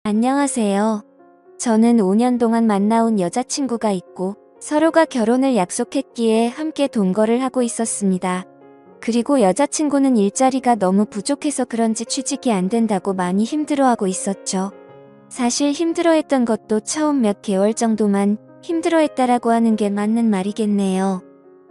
안녕하세요. 저는 5년 동안 만나온 여자친구가 있고 서로가 결혼을 약속했기에 함께 동거를 하고 있었습니다. 그리고 여자친구는 일자리가 너무 부족해서 그런지 취직이 안 된다고 많이 힘들어하고 있었죠. 사실 힘들어했던 것도 처음 몇 개월 정도만 힘들어했다라고 하는 게 맞는 말이겠네요.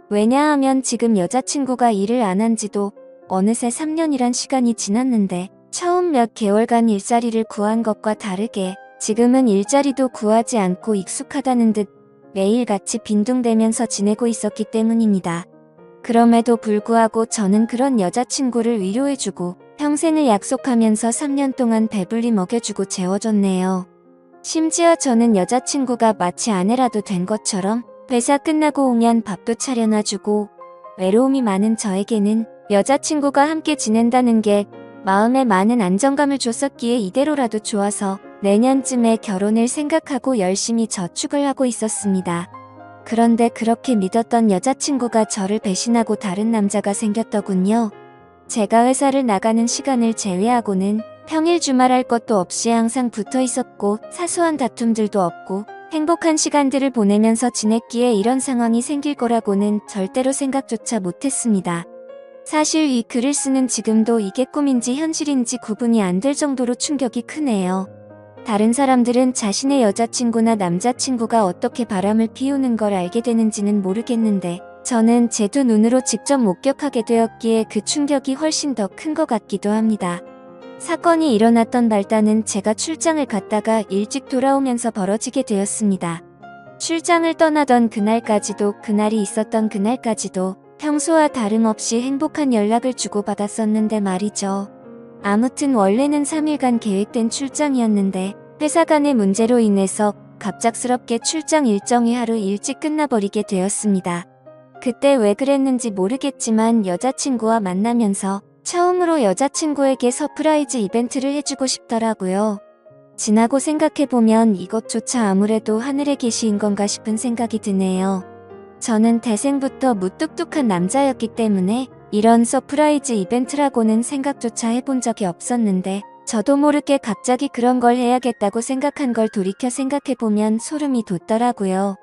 왜냐하면 지금 여자친구가 일을 안 한 지도 어느새 3년이란 시간이 지났는데 처음 몇 개월간 일자리를 구한 것과 다르게 지금은 일자리도 구하지 않고 익숙하다는 듯 매일같이 빈둥대면서 지내고 있었기 때문입니다. 그럼에도 불구하고 저는 그런 여자친구를 위로해주고 평생을 약속하면서 3년 동안 배불리 먹여주고 재워줬네요. 심지어 저는 여자친구가 마치 아내라도 된 것처럼 회사 끝나고 오면 밥도 차려놔주고 외로움이 많은 저에게는 여자친구가 함께 지낸다는 게 마음에 많은 안정감을 줬었기에 이대로라도 좋아서 내년쯤에 결혼을 생각하고 열심히 저축을 하고 있었습니다. 그런데 그렇게 믿었던 여자친구가 저를 배신하고 다른 남자가 생겼더군요. 제가 회사를 나가는 시간을 제외하고는 평일 주말할 것도 없이 항상 붙어 있었고 사소한 다툼들도 없고 행복한 시간들을 보내면서 지냈기에 이런 상황이 생길 거라고는 절대로 생각조차 못했습니다. 사실 이 글을 쓰는 지금도 이게 꿈인지 현실인지 구분이 안 될 정도로 충격이 크네요. 다른 사람들은 자신의 여자친구나 남자친구가 어떻게 바람을 피우는 걸 알게 되는지는 모르겠는데 저는 제 두 눈으로 직접 목격하게 되었기에 그 충격이 훨씬 더 큰 것 같기도 합니다. 사건이 일어났던 날짜는 제가 출장을 갔다가 일찍 돌아오면서 벌어지게 되었습니다. 출장을 떠나던 그날까지도 그날이 있었던 그날까지도 평소와 다름없이 행복한 연락을 주고받았었는데 말이죠. 아무튼 원래는 3일간 계획된 출장이었는데 회사 간의 문제로 인해서 갑작스럽게 출장 일정이 하루 일찍 끝나버리게 되었습니다. 그때 왜 그랬는지 모르겠지만 여자친구와 만나면서 처음으로 여자친구에게 서프라이즈 이벤트를 해주고 싶더라고요. 지나고 생각해보면 이것조차 아무래도 하늘의 계시인 건가 싶은 생각이 드네요. 저는 태생부터 무뚝뚝한 남자였기 때문에 이런 서프라이즈 이벤트라고는 생각조차 해본 적이 없었는데 저도 모르게 갑자기 그런 걸 해야겠다고 생각한 걸 돌이켜 생각해보면 소름이 돋더라고요.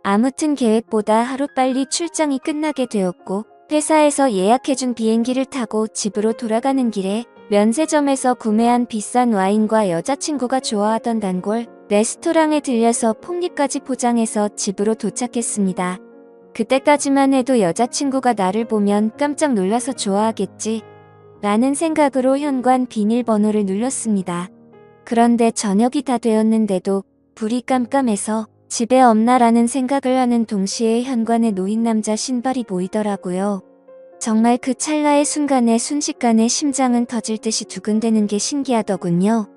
아무튼 계획보다 하루빨리 출장이 끝나게 되었고 회사에서 예약해준 비행기를 타고 집으로 돌아가는 길에 면세점에서 구매한 비싼 와인과 여자친구가 좋아하던 단골 레스토랑에 들려서 폭립까지 포장해서 집으로 도착했습니다. 그때까지만 해도 여자친구가 나를 보면 깜짝 놀라서 좋아하겠지 라는 생각으로 현관 비밀번호를 눌렀습니다. 그런데 저녁이 다 되었는데도 불이 깜깜해서 집에 없나라는 생각을 하는 동시에 현관에 놓인 남자 신발이 보이더라고요. 정말 그 찰나의 순간에 순식간에 심장은 터질 듯이 두근대는 게 신기하더군요.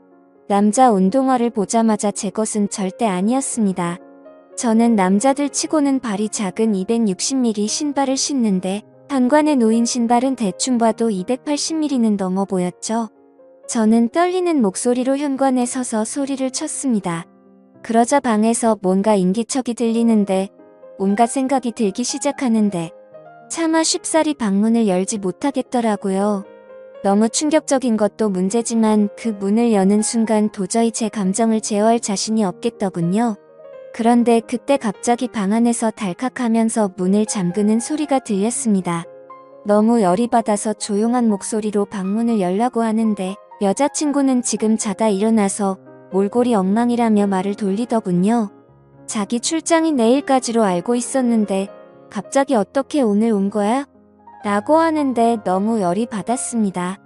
남자 운동화를 보자마자 제 것은 절대 아니었습니다. 저는 남자들 치고는 발이 작은 260mm 신발을 신는데 현관에 놓인 신발은 대충 봐도 280mm는 넘어 보였죠. 저는 떨리는 목소리로 현관에 서서 소리를 쳤습니다. 그러자 방에서 뭔가 인기척이 들리는데 온갖 생각이 들기 시작하는데 차마 쉽사리 방문을 열지 못하겠더라고요. 너무 충격적인 것도 문제지만 그 문을 여는 순간 도저히 제 감정을 제어할 자신이 없겠더군요. 그런데 그때 갑자기 방 안에서 달칵하면서 문을 잠그는 소리가 들렸습니다. 너무 열이 받아서 조용한 목소리로 방문을 열라고 하는데 여자친구는 지금 자다 일어나서 몰골이 엉망이라며 말을 돌리더군요. 자기 출장이 내일까지로 알고 있었는데 갑자기 어떻게 오늘 온 거야? 라고 하는데 너무 열이 받았습니다.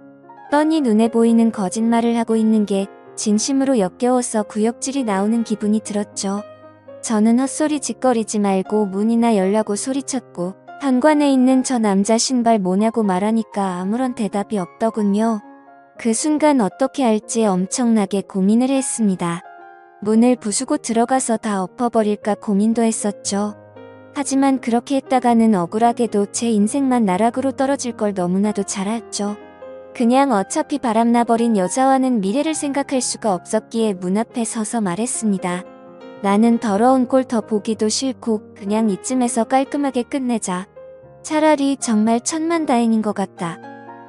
뻔히 눈에 보이는 거짓말을 하고 있는 게 진심으로 역겨워서 구역질이 나오는 기분이 들었죠. 저는 헛소리 짓거리지 말고 문이나 열라고 소리쳤고 현관에 있는 저 남자 신발 뭐냐고 말하니까 아무런 대답이 없더군요. 그 순간 어떻게 할지 엄청나게 고민을 했습니다. 문을 부수고 들어가서 다 엎어버릴까 고민도 했었죠. 하지만 그렇게 했다가는 억울하게도 제 인생만 나락으로 떨어질 걸 너무나도 잘 알죠. 그냥 어차피 바람나버린 여자와는 미래를 생각할 수가 없었기에 문 앞에 서서 말했습니다. 나는 더러운 꼴 더 보기도 싫고 그냥 이쯤에서 깔끔하게 끝내자. 차라리 정말 천만다행인 것 같다.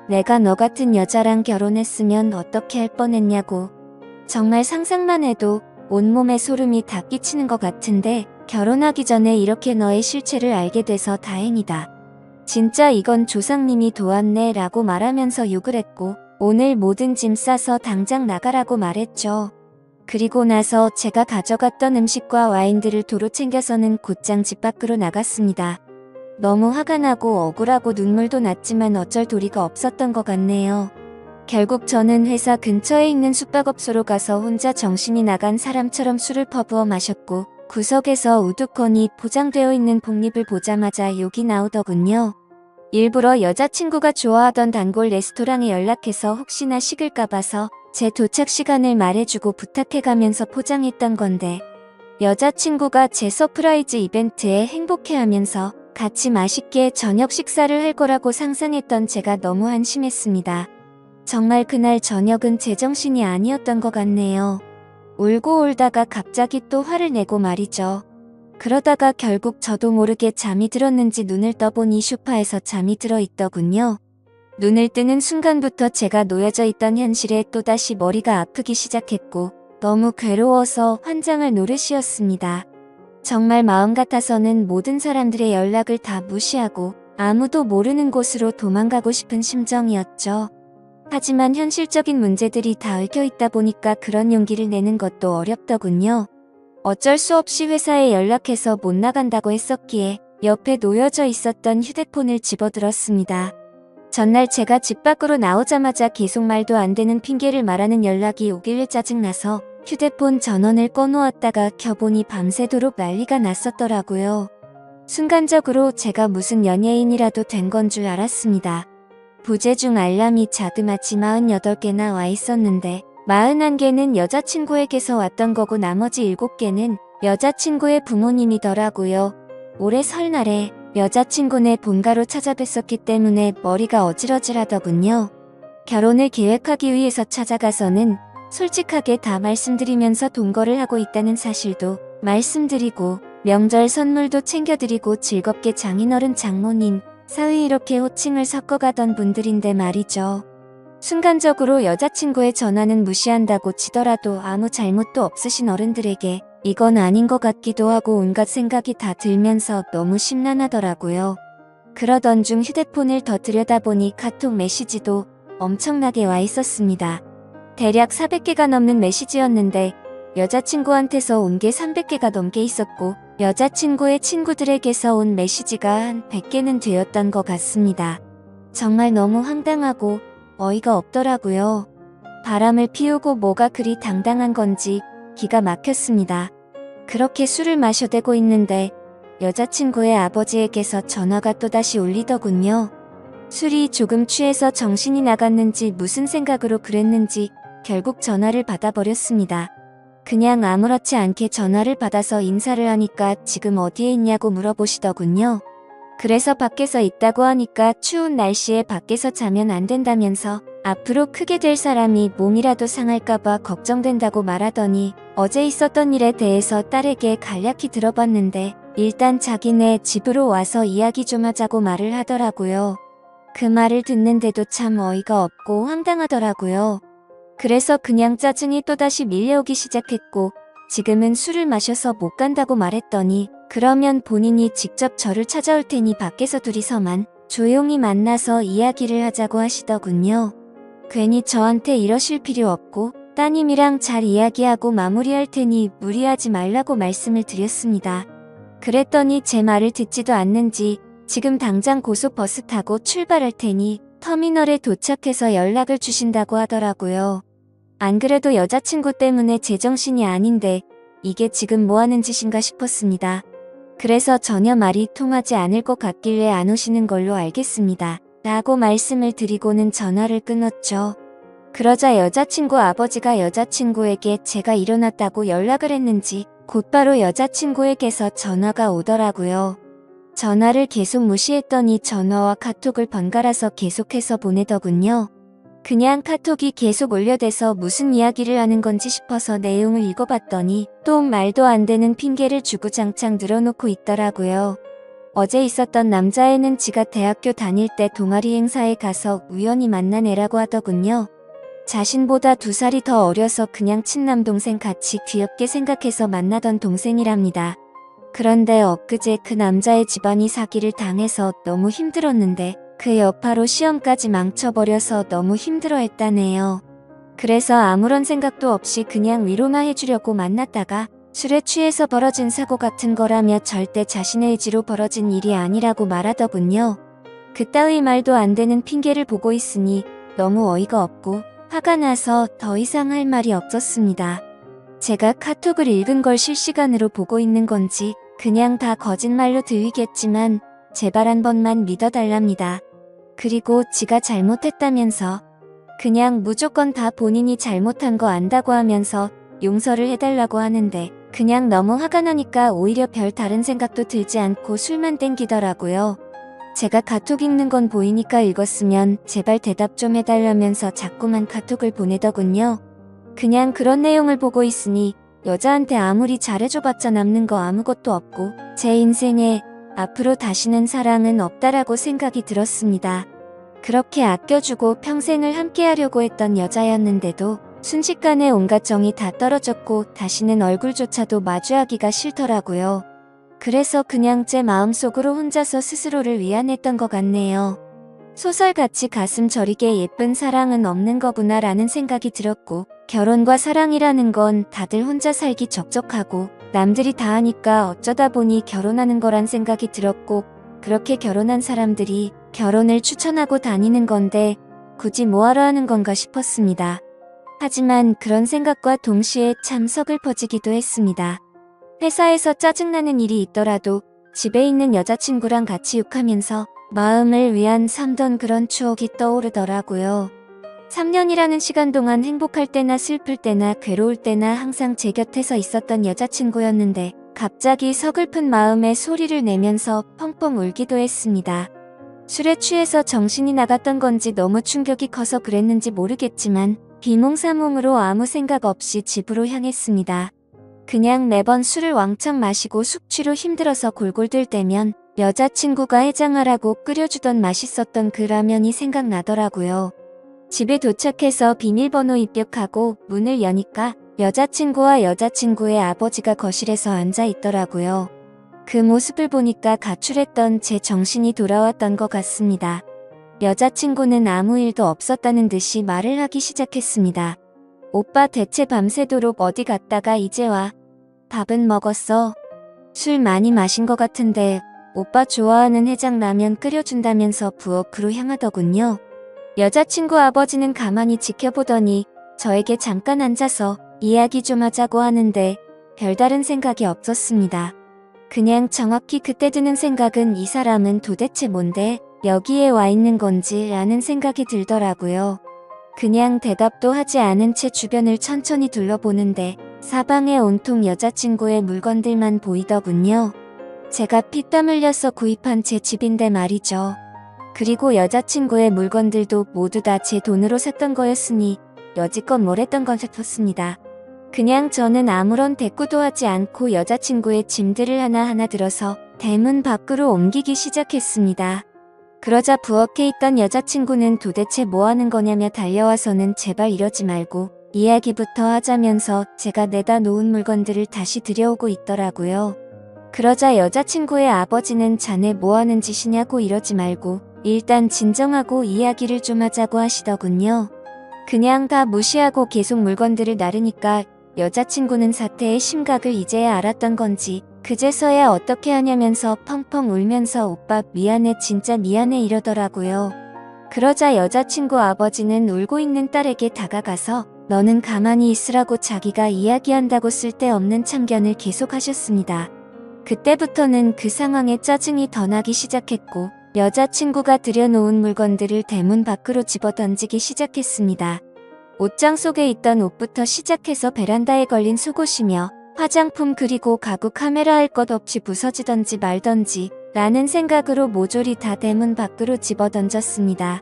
내가 너 같은 여자랑 결혼했으면 어떻게 할 뻔했냐고. 정말 상상만 해도 온몸에 소름이 다 끼치는 것 같은데 결혼하기 전에 이렇게 너의 실체를 알게 돼서 다행이다. 진짜 이건 조상님이 도왔네 라고 말하면서 욕을 했고 오늘 모든 짐 싸서 당장 나가라고 말했죠. 그리고 나서 제가 가져갔던 음식과 와인들을 도로 챙겨서는 곧장 집 밖으로 나갔습니다. 너무 화가 나고 억울하고 눈물도 났지만 어쩔 도리가 없었던 것 같네요. 결국 저는 회사 근처에 있는 숙박업소로 가서 혼자 정신이 나간 사람처럼 술을 퍼부어 마셨고 구석에서 우두커니 포장되어 있는 폭립을 보자마자 욕이 나오더군요. 일부러 여자친구가 좋아하던 단골 레스토랑에 연락해서 혹시나 식을까 봐서 제 도착 시간을 말해주고 부탁해가면서 포장했던 건데 여자친구가 제 서프라이즈 이벤트에 행복해하면서 같이 맛있게 저녁 식사를 할 거라고 상상했던 제가 너무 한심했습니다. 정말 그날 저녁은 제정신이 아니었던 것 같네요. 울고 울다가 갑자기 또 화를 내고 말이죠. 그러다가 결국 저도 모르게 잠이 들었는지 눈을 떠보니 소파에서 잠이 들어 있더군요. 눈을 뜨는 순간부터 제가 놓여져 있던 현실에 또다시 머리가 아프기 시작했고 너무 괴로워서 환장할 노릇이었습니다. 정말 마음 같아서는 모든 사람들의 연락을 다 무시하고 아무도 모르는 곳으로 도망가고 싶은 심정이었죠. 하지만 현실적인 문제들이 다 얽혀 있다 보니까 그런 용기를 내는 것도 어렵더군요. 어쩔 수 없이 회사에 연락해서 못 나간다고 했었기에 옆에 놓여져 있었던 휴대폰을 집어들었습니다. 전날 제가 집 밖으로 나오자마자 계속 말도 안 되는 핑계를 말하는 연락이 오길래 짜증나서 휴대폰 전원을 꺼놓았다가 켜보니 밤새도록 난리가 났었더라고요. 순간적으로 제가 무슨 연예인이라도 된 건 줄 알았습니다. 부재 중 알람이 자그마치 48개나 와 있었는데 41개는 여자친구에게서 왔던 거고 나머지 7개는 여자친구의 부모님이더라고요. 올해 설날에 여자친구네 본가로 찾아뵀었기 때문에 머리가 어질어질하더군요. 결혼을 계획하기 위해서 찾아가서는 솔직하게 다 말씀드리면서 동거를 하고 있다는 사실도 말씀드리고 명절 선물도 챙겨드리고 즐겁게 장인어른 장모님, 사위 이렇게 호칭을 섞어가던 분들인데 말이죠. 순간적으로 여자친구의 전화는 무시한다고 치더라도 아무 잘못도 없으신 어른들에게 이건 아닌 것 같기도 하고 온갖 생각이 다 들면서 너무 심란하더라고요. 그러던 중 휴대폰을 더 들여다보니 카톡 메시지도 엄청나게 와 있었습니다. 대략 400개가 넘는 메시지였는데 여자친구한테서 온 게 300개가 넘게 있었고 여자친구의 친구들에게서 온 메시지가 한 100개는 되었던 것 같습니다. 정말 너무 황당하고 어이가 없더라고요. 바람을 피우고 뭐가 그리 당당한 건지 기가 막혔습니다. 그렇게 술을 마셔대고 있는데 여자친구의 아버지에게서 전화가 또다시 울리더군요. 술이 조금 취해서 정신이 나갔는지 무슨 생각으로 그랬는지 결국 전화를 받아버렸습니다. 그냥 아무렇지 않게 전화를 받아서 인사를 하니까 지금 어디에 있냐고 물어보시더군요. 그래서 밖에서 있다고 하니까 추운 날씨에 밖에서 자면 안 된다면서 앞으로 크게 될 사람이 몸이라도 상할까봐 걱정된다고 말하더니 어제 있었던 일에 대해서 딸에게 간략히 들어봤는데 일단 자기네 집으로 와서 이야기 좀 하자고 말을 하더라고요. 그 말을 듣는데도 참 어이가 없고 황당하더라고요. 그래서 그냥 짜증이 또다시 밀려오기 시작했고 지금은 술을 마셔서 못 간다고 말했더니 그러면 본인이 직접 저를 찾아올 테니 밖에서 둘이서만 조용히 만나서 이야기를 하자고 하시더군요. 괜히 저한테 이러실 필요 없고 따님이랑 잘 이야기하고 마무리할 테니 무리하지 말라고 말씀을 드렸습니다. 그랬더니 제 말을 듣지도 않는지 지금 당장 고속버스 타고 출발할 테니 터미널에 도착해서 연락을 주신다고 하더라고요. 안 그래도 여자친구 때문에 제정신이 아닌데 이게 지금 뭐하는 짓인가 싶었습니다. 그래서 전혀 말이 통하지 않을 것 같길래 안 오시는 걸로 알겠습니다. 라고 말씀을 드리고는 전화를 끊었죠. 그러자 여자친구 아버지가 여자친구에게 제가 일어났다고 연락을 했는지 곧바로 여자친구에게서 전화가 오더라고요. 전화를 계속 무시했더니 전화와 카톡을 번갈아서 계속해서 보내더군요. 그냥 카톡이 계속 올려대서 무슨 이야기를 하는 건지 싶어서 내용을 읽어봤더니 또 말도 안 되는 핑계를 주구장창 늘어놓고 있더라고요. 어제 있었던 남자애는 지가 대학교 다닐 때 동아리 행사에 가서 우연히 만난 애라고 하더군요. 자신보다 2살이 더 어려서 그냥 친남동생 같이 귀엽게 생각해서 만나던 동생이랍니다. 그런데 엊그제 그 남자의 집안이 사기를 당해서 너무 힘들었는데 그 여파로 시험까지 망쳐버려서 너무 힘들어했다네요. 그래서 아무런 생각도 없이 그냥 위로만 해주려고 만났다가 술에 취해서 벌어진 사고 같은 거라며 절대 자신의 의지로 벌어진 일이 아니라고 말하더군요. 그따위 말도 안 되는 핑계를 보고 있으니 너무 어이가 없고 화가 나서 더 이상 할 말이 없었습니다. 제가 카톡을 읽은 걸 실시간으로 보고 있는 건지 그냥 다 거짓말로 들리겠지만 제발 한 번만 믿어달랍니다. 그리고 지가 잘못했다면서 그냥 무조건 다 본인이 잘못한 거 안다고 하면서 용서를 해달라고 하는데 그냥 너무 화가 나니까 오히려 별 다른 생각도 들지 않고 술만 땡기더라고요. 제가 카톡 읽는 건 보이니까 읽었으면 제발 대답 좀 해달라면서 자꾸만 카톡을 보내더군요. 그냥 그런 내용을 보고 있으니 여자한테 아무리 잘해줘봤자 남는 거 아무것도 없고 제 인생에 앞으로 다시는 사랑은 없다라고 생각이 들었습니다. 그렇게 아껴주고 평생을 함께하려고 했던 여자였는데도 순식간에 온갖 정이 다 떨어졌고 다시는 얼굴조차도 마주하기가 싫더라고요. 그래서 그냥 제 마음속으로 혼자서 스스로를 위안했던 것 같네요. 소설같이 가슴 저리게 예쁜 사랑은 없는 거구나 라는 생각이 들었고 결혼과 사랑이라는 건 다들 혼자 살기 적적하고 남들이 다 하니까 어쩌다 보니 결혼하는 거란 생각이 들었고 그렇게 결혼한 사람들이 결혼을 추천하고 다니는 건데 굳이 뭐하러 하는 건가 싶었습니다. 하지만 그런 생각과 동시에 참 서글퍼지기도 했습니다. 회사에서 짜증나는 일이 있더라도 집에 있는 여자친구랑 같이 욕하면서 마음을 위안 삼던 그런 추억이 떠오르더라고요. 3년이라는 시간 동안 행복할 때나 슬플 때나 괴로울 때나 항상 제 곁에서 있었던 여자친구였는데 갑자기 서글픈 마음에 소리를 내면서 펑펑 울기도 했습니다. 술에 취해서 정신이 나갔던 건지 너무 충격이 커서 그랬는지 모르겠지만 비몽사몽으로 아무 생각 없이 집으로 향했습니다. 그냥 매번 술을 왕창 마시고 숙취로 힘들어서 골골들 때면 여자친구가 해장하라고 끓여주던 맛있었던 그 라면이 생각나더라고요. 집에 도착해서 비밀번호 입력하고 문을 여니까 여자친구와 여자친구의 아버지가 거실에서 앉아 있더라고요. 그 모습을 보니까 가출했던 제 정신이 돌아왔던 것 같습니다. 여자친구는 아무 일도 없었다는 듯이 말을 하기 시작했습니다. 오빠 대체 밤새도록 어디 갔다가 이제 와? 밥은 먹었어? 술 많이 마신 것 같은데 오빠 좋아하는 해장라면 끓여준다면서 부엌으로 향하더군요. 여자친구 아버지는 가만히 지켜보더니 저에게 잠깐 앉아서 이야기 좀 하자고 하는데 별다른 생각이 없었습니다. 그냥 정확히 그때 드는 생각은 이 사람은 도대체 뭔데 여기에 와 있는 건지 라는 생각이 들더라고요. 그냥 대답도 하지 않은 채 주변을 천천히 둘러보는데 사방에 온통 여자친구의 물건들만 보이더군요. 제가 피땀 흘려서 구입한 제 집인데 말이죠. 그리고 여자친구의 물건들도 모두 다 제 돈으로 샀던 거였으니 여지껏 뭘 했던 건 싶었습니다. 그냥 저는 아무런 대꾸도 하지 않고 여자친구의 짐들을 하나하나 들어서 대문 밖으로 옮기기 시작했습니다. 그러자 부엌에 있던 여자친구는 도대체 뭐 하는 거냐며 달려와서는 제발 이러지 말고 이야기부터 하자면서 제가 내다 놓은 물건들을 다시 들여오고 있더라고요. 그러자 여자친구의 아버지는 자네 뭐 하는 짓이냐고 이러지 말고 일단 진정하고 이야기를 좀 하자고 하시더군요. 그냥 다 무시하고 계속 물건들을 나르니까 여자친구는 사태의 심각을 이제야 알았던 건지 그제서야 어떻게 하냐면서 펑펑 울면서 오빠 미안해 진짜 미안해 이러더라고요. 그러자 여자친구 아버지는 울고 있는 딸에게 다가가서 너는 가만히 있으라고 자기가 이야기한다고 쓸데없는 참견을 계속하셨습니다. 그때부터는 그 상황에 짜증이 더 나기 시작했고 여자친구가 들여놓은 물건들을 대문 밖으로 집어던지기 시작했습니다. 옷장 속에 있던 옷부터 시작해서 베란다에 걸린 속옷이며 화장품 그리고 가구 카메라 할 것 없이 부서지던지 말던지 라는 생각으로 모조리 다 대문 밖으로 집어던졌습니다.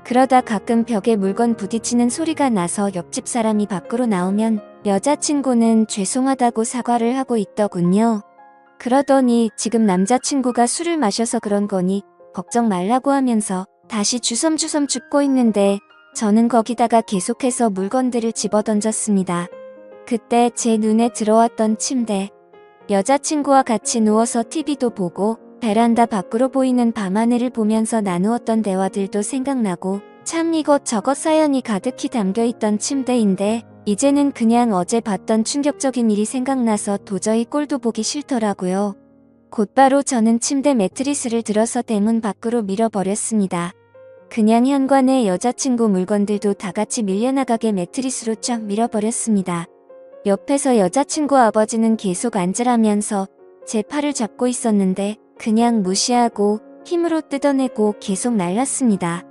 그러다 가끔 벽에 물건 부딪히는 소리가 나서 옆집 사람이 밖으로 나오면 여자친구는 죄송하다고 사과를 하고 있더군요. 그러더니 지금 남자친구가 술을 마셔서 그런 거니 걱정 말라고 하면서 다시 주섬주섬 죽고 있는데 저는 거기다가 계속해서 물건들을 집어던졌습니다. 그때 제 눈에 들어왔던 침대. 여자친구와 같이 누워서 TV도 보고 베란다 밖으로 보이는 밤하늘을 보면서 나누었던 대화들도 생각나고 참 이것저것 사연이 가득히 담겨있던 침대인데 이제는 그냥 어제 봤던 충격적인 일이 생각나서 도저히 꼴도 보기 싫더라고요. 곧바로 저는 침대 매트리스를 들어서 대문 밖으로 밀어버렸습니다. 그냥 현관에 여자친구 물건들도 다같이 밀려나가게 매트리스로 쫙 밀어버렸습니다. 옆에서 여자친구 아버지는 계속 앉으라면서 제 팔을 잡고 있었는데 그냥 무시하고 힘으로 뜯어내고 계속 날랐습니다.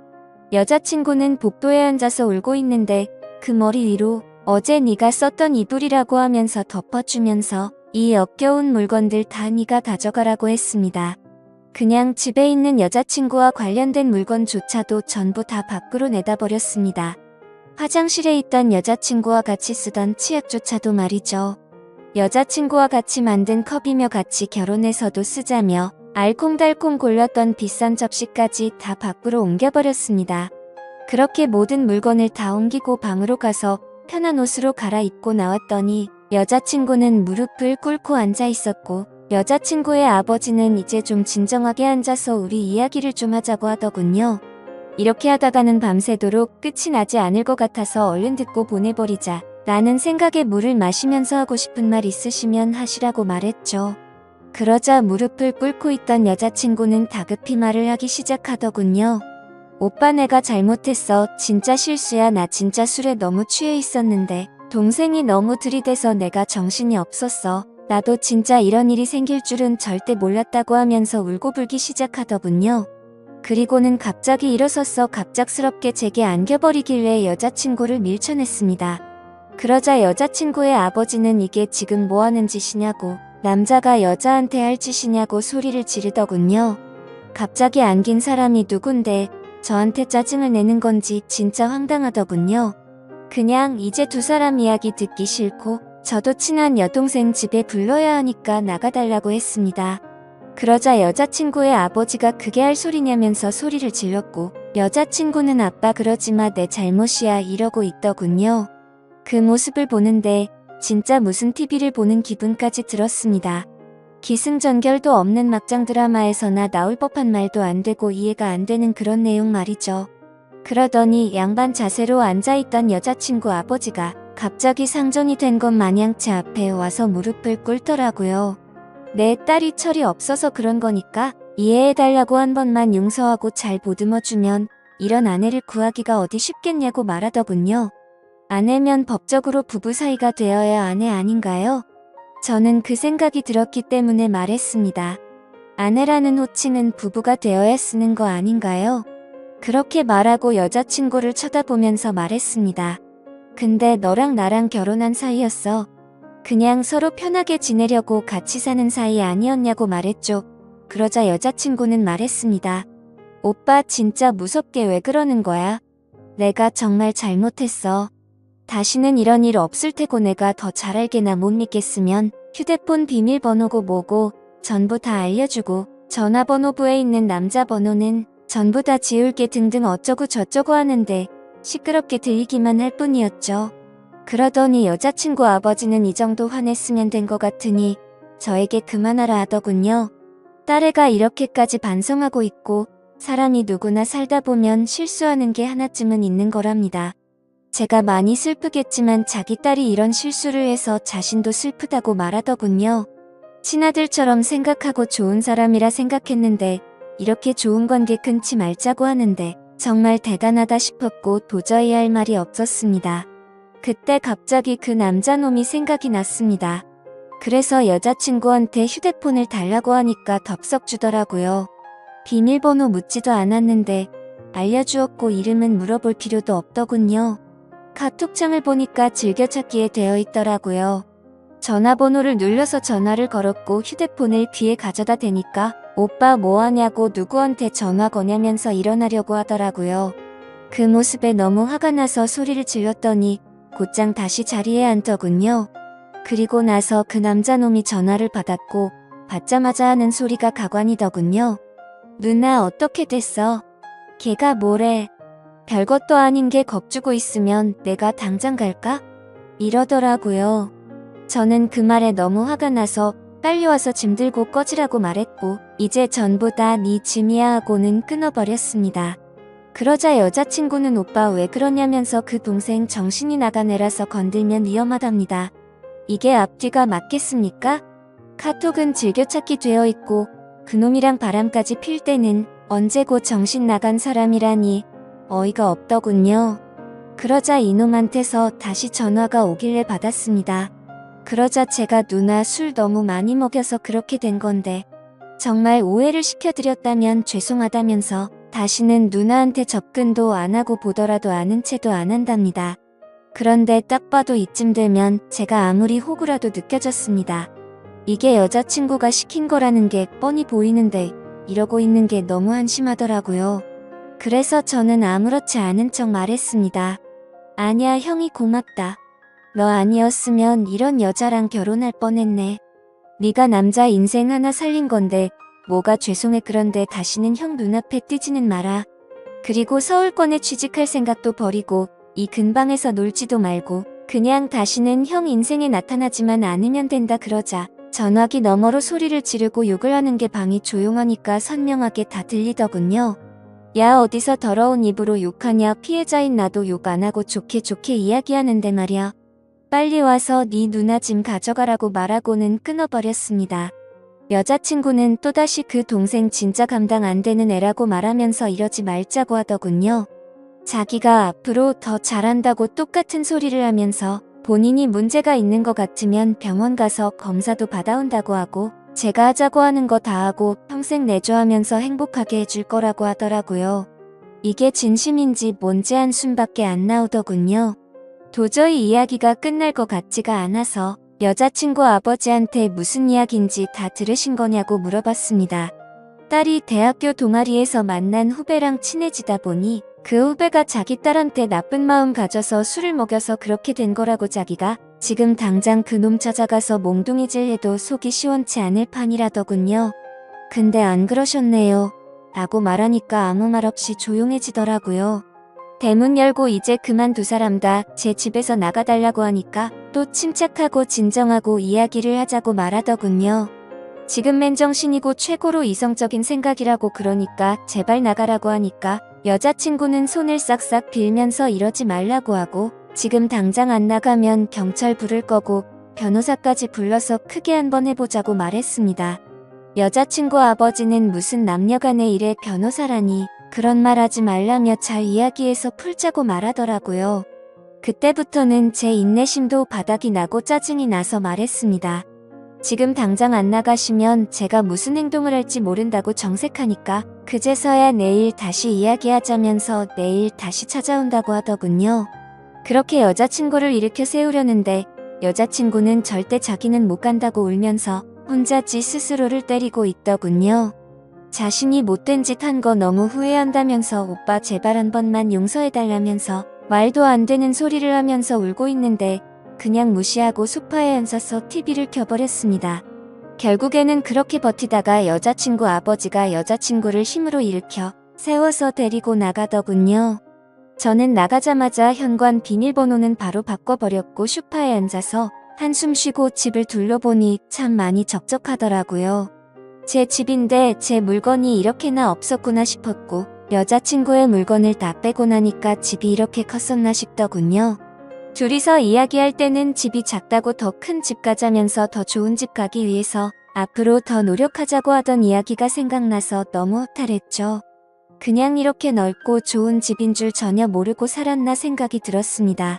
여자친구는 복도에 앉아서 울고 있는데 그 머리 위로 어제 네가 썼던 이불이라고 하면서 덮어주면서 이 역겨운 물건들 다 네가 가져가라고 했습니다. 그냥 집에 있는 여자친구와 관련된 물건조차도 전부 다 밖으로 내다버렸습니다. 화장실에 있던 여자친구와 같이 쓰던 치약조차도 말이죠. 여자친구와 같이 만든 컵이며 같이 결혼해서도 쓰자며 알콩달콩 골랐던 비싼 접시까지 다 밖으로 옮겨버렸습니다. 그렇게 모든 물건을 다 옮기고 방으로 가서 편한 옷으로 갈아입고 나왔더니 여자친구는 무릎을 꿇고 앉아 있었고 여자친구의 아버지는 이제 좀 진정하게 앉아서 우리 이야기를 좀 하자고 하더군요. 이렇게 하다가는 밤새도록 끝이 나지 않을 것 같아서 얼른 듣고 보내버리자 라는 생각에 물을 마시면서 하고 싶은 말 있으시면 하시라고 말했죠. 그러자 무릎을 꿇고 있던 여자친구는 다급히 말을 하기 시작하더군요. 오빠 내가 잘못했어. 진짜 실수야. 나 진짜 술에 너무 취해 있었는데 동생이 너무 들이대서 내가 정신이 없었어. 나도 진짜 이런 일이 생길 줄은 절대 몰랐다고 하면서 울고불기 시작하더군요. 그리고는 갑자기 일어서서 갑작스럽게 제게 안겨버리길래 여자친구를 밀쳐냈습니다. 그러자 여자친구의 아버지는 이게 지금 뭐하는 짓이냐고 남자가 여자한테 할 짓이냐고 소리를 지르더군요. 갑자기 안긴 사람이 누군데 저한테 짜증을 내는 건지 진짜 황당하더군요. 그냥 이제 두 사람 이야기 듣기 싫고 저도 친한 여동생 집에 불러야 하니까 나가달라고 했습니다. 그러자 여자친구의 아버지가 그게 할 소리냐면서 소리를 질렀고 여자친구는 아빠 그러지마 내 잘못이야 이러고 있더군요. 그 모습을 보는데 진짜 무슨 TV를 보는 기분까지 들었습니다. 기승전결도 없는 막장 드라마에서나 나올 법한 말도 안 되고 이해가 안 되는 그런 내용 말이죠. 그러더니 양반 자세로 앉아있던 여자친구 아버지가 갑자기 상전이 된 것 마냥 제 앞에 와서 무릎을 꿇더라고요. 내 딸이 철이 없어서 그런 거니까 이해해달라고 한 번만 용서하고 잘 보듬어주면 이런 아내를 구하기가 어디 쉽겠냐고 말하더군요. 아내면 법적으로 부부 사이가 되어야 아내 아닌가요? 저는 그 생각이 들었기 때문에 말했습니다. 아내라는 호칭은 부부가 되어야 쓰는 거 아닌가요? 그렇게 말하고 여자친구를 쳐다보면서 말했습니다. 근데 너랑 나랑 결혼한 사이였어. 그냥 서로 편하게 지내려고 같이 사는 사이 아니었냐고 말했죠. 그러자 여자친구는 말했습니다. 오빠 진짜 무섭게 왜 그러는 거야? 내가 정말 잘못했어. 다시는 이런 일 없을 테고 내가 더 잘 알게나 못 믿겠으면 휴대폰 비밀번호고 뭐고 전부 다 알려주고 전화번호부에 있는 남자 번호는 전부 다 지울게 등등 어쩌고 저쩌고 하는데 시끄럽게 들리기만 할 뿐이었죠. 그러더니 여자친구 아버지는 이 정도 화냈으면 된 것 같으니 저에게 그만하라 하더군요. 딸애가 이렇게까지 반성하고 있고 사람이 누구나 살다 보면 실수하는 게 하나쯤은 있는 거랍니다. 제가 많이 슬프겠지만 자기 딸이 이런 실수를 해서 자신도 슬프다고 말하더군요. 친아들처럼 생각하고 좋은 사람이라 생각했는데 이렇게 좋은 관계 끊지 말자고 하는데 정말 대단하다 싶었고 도저히 할 말이 없었습니다. 그때 갑자기 그 남자놈이 생각이 났습니다. 그래서 여자친구한테 휴대폰을 달라고 하니까 덥석 주더라고요. 비밀번호 묻지도 않았는데 알려주었고 이름은 물어볼 필요도 없더군요. 카톡창을 보니까 즐겨찾기에 되어 있더라고요. 전화번호를 눌러서 전화를 걸었고 휴대폰을 귀에 가져다 대니까 오빠 뭐하냐고 누구한테 전화 거냐면서 일어나려고 하더라고요. 그 모습에 너무 화가 나서 소리를 질렀더니 곧장 다시 자리에 앉더군요. 그리고 나서 그 남자놈이 전화를 받았고 받자마자 하는 소리가 가관이더군요. 누나 어떻게 됐어? 걔가 뭐래? 별것도 아닌 게 겁주고 있으면 내가 당장 갈까? 이러더라고요. 저는 그 말에 너무 화가 나서 빨리 와서 짐 들고 꺼지라고 말했고 이제 전부 다 네 짐이야 하고는 끊어버렸습니다. 그러자 여자친구는 오빠 왜 그러냐면서 그 동생 정신이 나간 애라서 건들면 위험하답니다. 이게 앞뒤가 맞겠습니까? 카톡은 즐겨찾기 되어 있고 그놈이랑 바람까지 필 때는 언제고 정신 나간 사람이라니 어이가 없더군요. 그러자 이놈한테서 다시 전화가 오길래 받았습니다. 그러자 제가 누나 술 너무 많이 먹여서 그렇게 된 건데 정말 오해를 시켜드렸다면 죄송하다면서 다시는 누나한테 접근도 안 하고 보더라도 아는 체도 안 한답니다. 그런데 딱 봐도 이쯤 되면 제가 아무리 호구라도 느껴졌습니다. 이게 여자친구가 시킨 거라는 게 뻔히 보이는데 이러고 있는 게 너무 한심하더라고요. 그래서 저는 아무렇지 않은 척 말했습니다. 아니야 형이 고맙다. 너 아니었으면 이런 여자랑 결혼할 뻔했네. 네가 남자 인생 하나 살린 건데 뭐가 죄송해. 그런데 다시는 형 눈앞에 뜨지는 마라. 그리고 서울권에 취직할 생각도 버리고 이 근방에서 놀지도 말고 그냥 다시는 형 인생에 나타나지만 않으면 된다. 그러자 전화기 너머로 소리를 지르고 욕을 하는 게 방이 조용하니까 선명하게 다 들리더군요. 야 어디서 더러운 입으로 욕하냐. 피해자인 나도 욕 안 하고 좋게 좋게 이야기하는데 말이야. 빨리 와서 네 누나 짐 가져가라고 말하고는 끊어버렸습니다. 여자친구는 또다시 그 동생 진짜 감당 안 되는 애라고 말하면서 이러지 말자고 하더군요. 자기가 앞으로 더 잘한다고 똑같은 소리를 하면서 본인이 문제가 있는 것 같으면 병원 가서 검사도 받아온다고 하고 제가 하자고 하는 거 다 하고 평생 내조하면서 행복하게 해줄 거라고 하더라고요. 이게 진심인지 뭔지 한숨밖에 안 나오더군요. 도저히 이야기가 끝날 것 같지가 않아서 여자친구 아버지한테 무슨 이야기인지 다 들으신 거냐고 물어봤습니다. 딸이 대학교 동아리에서 만난 후배랑 친해지다 보니 그 후배가 자기 딸한테 나쁜 마음 가져서 술을 먹여서 그렇게 된 거라고. 자기가 지금 당장 그놈 찾아가서 몽둥이질 해도 속이 시원치 않을 판이라더군요. 근데 안 그러셨네요. 라고 말하니까 아무 말 없이 조용해지더라고요. 대문 열고 이제 그만 두 사람 다 제 집에서 나가달라고 하니까 또 침착하고 진정하고 이야기를 하자고 말하더군요. 지금 맨정신이고 최고로 이성적인 생각이라고. 그러니까 제발 나가라고 하니까 여자친구는 손을 싹싹 빌면서 이러지 말라고 하고 지금 당장 안 나가면 경찰 부를 거고 변호사까지 불러서 크게 한번 해보자고 말했습니다. 여자친구 아버지는 무슨 남녀간의 일에 변호사라니 그런 말 하지 말라며 잘 이야기해서 풀자고 말하더라고요. 그때부터는 제 인내심도 바닥이 나고 짜증이 나서 말했습니다. 지금 당장 안 나가시면 제가 무슨 행동을 할지 모른다고 정색하니까 그제서야 내일 다시 이야기하자면서 내일 다시 찾아온다고 하더군요. 그렇게 여자친구를 일으켜 세우려는데 여자친구는 절대 자기는 못 간다고 울면서 혼자 지 스스로를 때리고 있더군요. 자신이 못된 짓 한 거 너무 후회한다면서 오빠 제발 한 번만 용서해달라면서 말도 안 되는 소리를 하면서 울고 있는데 그냥 무시하고 소파에 앉아서 TV를 켜버렸습니다. 결국에는 그렇게 버티다가 여자친구 아버지가 여자친구를 힘으로 일으켜 세워서 데리고 나가더군요. 저는 나가자마자 현관 비밀번호는 바로 바꿔버렸고 소파에 앉아서 한숨 쉬고 집을 둘러보니 참 많이 적적하더라고요. 제 집인데 제 물건이 이렇게나 없었구나 싶었고 여자친구의 물건을 다 빼고 나니까 집이 이렇게 컸었나 싶더군요. 둘이서 이야기할 때는 집이 작다고 더 큰 집 가자면서 더 좋은 집 가기 위해서 앞으로 더 노력하자고 하던 이야기가 생각나서 너무 허탈했죠. 그냥 이렇게 넓고 좋은 집인 줄 전혀 모르고 살았나 생각이 들었습니다.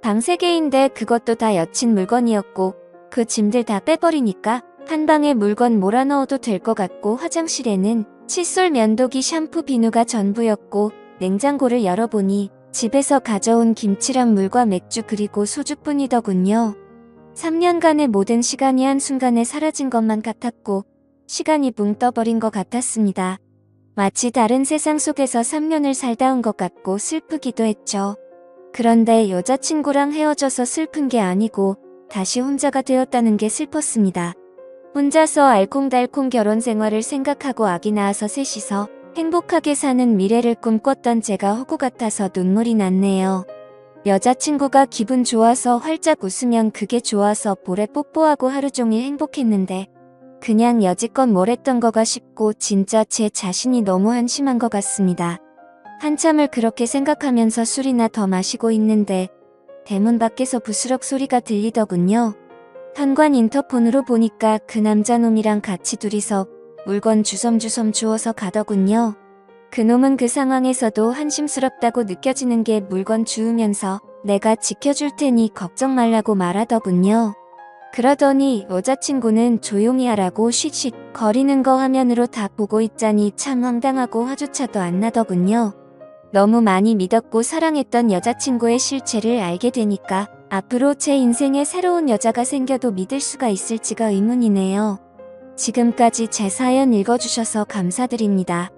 방 3개인데 그것도 다 여친 물건이었고 그 짐들 다 빼버리니까 한 방에 물건 몰아넣어도 될 것 같고 화장실에는 칫솔, 면도기, 샴푸, 비누가 전부였고 냉장고를 열어보니 집에서 가져온 김치랑 물과 맥주 그리고 소주뿐이더군요. 3년간의 모든 시간이 한순간에 사라진 것만 같았고 시간이 붕 떠버린 것 같았습니다. 마치 다른 세상 속에서 3년을 살다 온 것 같고 슬프기도 했죠. 그런데 여자친구랑 헤어져서 슬픈 게 아니고 다시 혼자가 되었다는 게 슬펐습니다. 혼자서 알콩달콩 결혼 생활을 생각하고 아기 낳아서 셋이서 행복하게 사는 미래를 꿈꿨던 제가 호구 같아서 눈물이 났네요. 여자친구가 기분 좋아서 활짝 웃으면 그게 좋아서 볼에 뽀뽀하고 하루 종일 행복했는데 그냥 여지껏 뭘 했던 거가 싶고 진짜 제 자신이 너무 한심한 것 같습니다. 한참을 그렇게 생각하면서 술이나 더 마시고 있는데 대문 밖에서 부스럭 소리가 들리더군요. 현관 인터폰으로 보니까 그 남자놈이랑 같이 둘이서 물건 주섬주섬 주워서 가더군요. 그놈은 그 상황에서도 한심스럽다고 느껴지는 게 물건 주우면서 내가 지켜줄 테니 걱정 말라고 말하더군요. 그러더니 여자친구는 조용히 하라고 쉿쉿 거리는 거 화면으로 다 보고 있자니 참 황당하고 화조차도 안 나더군요. 너무 많이 믿었고 사랑했던 여자친구의 실체를 알게 되니까 앞으로 제 인생에 새로운 여자가 생겨도 믿을 수가 있을지가 의문이네요. 지금까지 제 사연 읽어주셔서 감사드립니다.